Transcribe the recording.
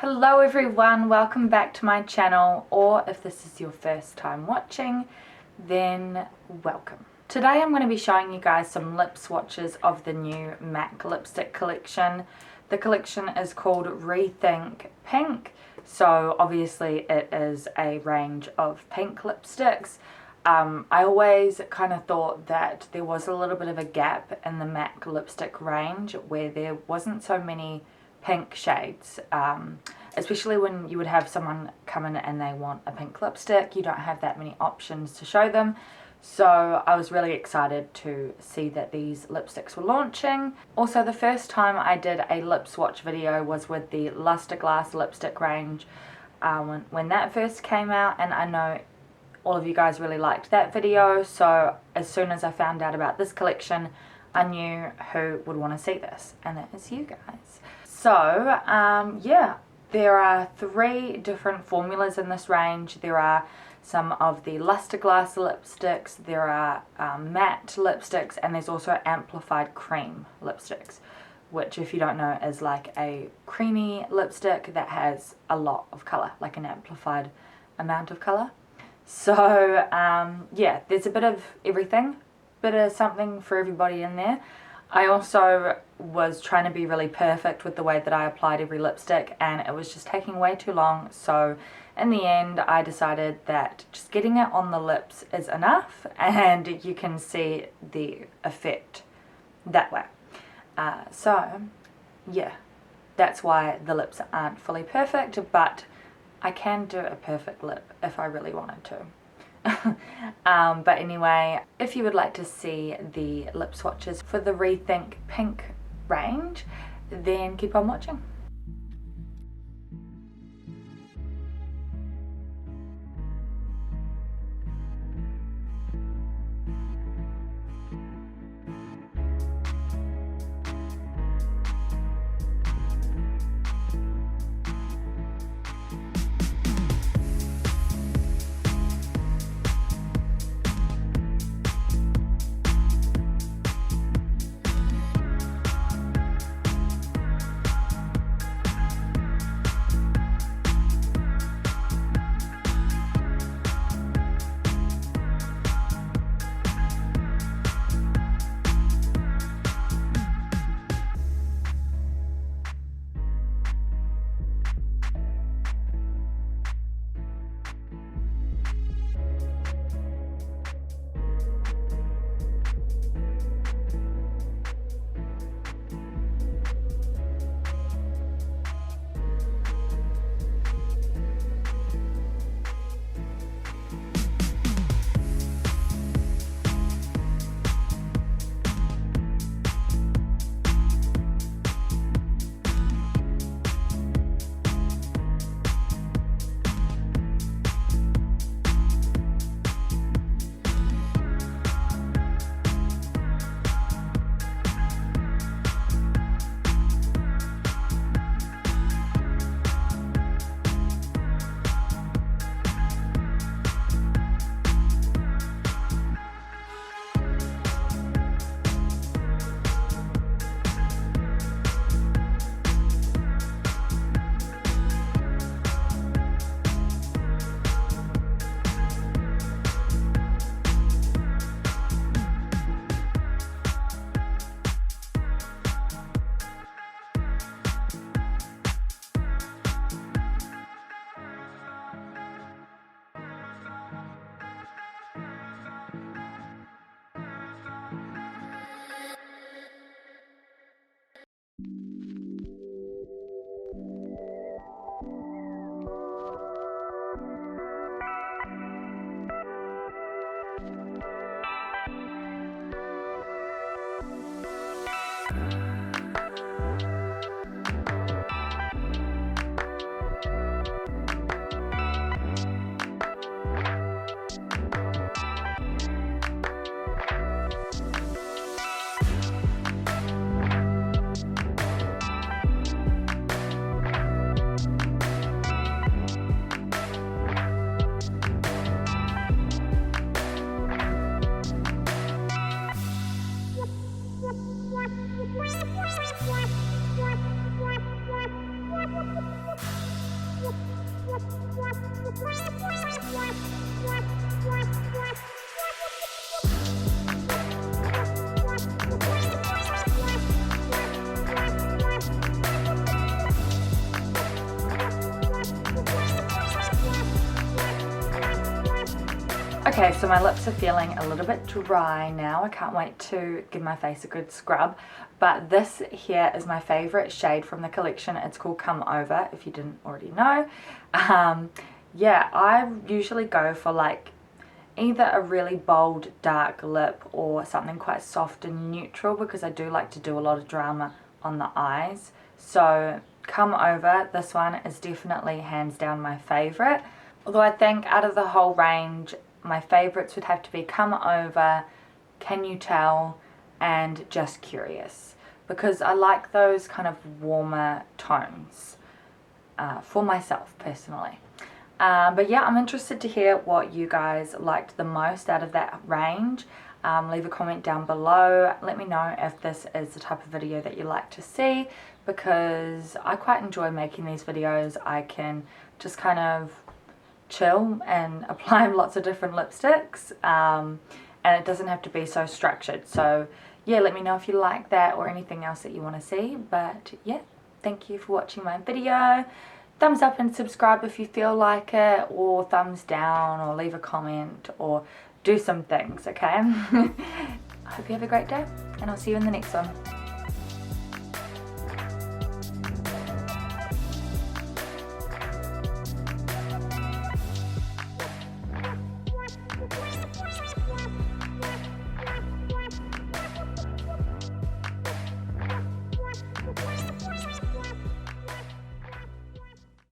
Hello everyone, welcome back to my channel, or if this is your first time watching, then welcome. Today I'm going to be showing you guys some lip swatches of the new MAC lipstick collection. The collection is called Rethink Pink, so obviously it is a range of pink lipsticks. I always kind of thought that there was a little bit of a gap in the MAC lipstick range where there wasn't so many pink shades, especially when you would have someone come in and they want a pink lipstick. You don't have that many options to show them, so I was really excited to see that these lipsticks were launching. Also, the first time I did a lip swatch video was with the Luster Glass lipstick range when that first came out, and I know all of you guys really liked that video, so as soon as I found out about this collection, I knew who would want to see this, and it is you guys. So, yeah, there are 3 different formulas in this range. There are some of the Luster Glass lipsticks, there are matte lipsticks, and there's also amplified cream lipsticks, which, if you don't know, is like a creamy lipstick that has a lot of colour, like an amplified amount of colour. So, yeah, there's a bit of everything, bit of something for everybody in there. I also was trying to be really perfect with the way that I applied every lipstick, and it was just taking way too long, so in the end I decided that just getting it on the lips is enough, and you can see the effect that way. So yeah, that's why the lips aren't fully perfect, but I can do a perfect lip if I really wanted to. But anyway, if you would like to see the lip swatches for the Rethink Pink range, then keep on watching. Okay, so my lips are feeling a little bit dry now. I can't wait to give my face a good scrub. But this here is my favorite shade from the collection. It's called Come Over, if you didn't already know. Yeah, I usually go for like either a really bold dark lip or something quite soft and neutral, because I do like to do a lot of drama on the eyes. So Come Over, this one is definitely hands down my favorite. Although I think out of the whole range, my favorites would have to be Come Over, Can You Tell, and Just Curious, because I like those kind of warmer tones for myself personally. But yeah, I'm interested to hear what you guys liked the most out of that range. Leave a comment down below. Let me know if this is the type of video that you like to see, because I quite enjoy making these videos. I can just kind of chill and apply lots of different lipsticks, and it doesn't have to be so structured. So yeah, let me know if you like that or anything else that you want to see. But yeah, thank you for watching my video. Thumbs up and subscribe if you feel like it, or thumbs down, or leave a comment, or do some things, okay? I hope you have a great day, and I'll see you in the next one.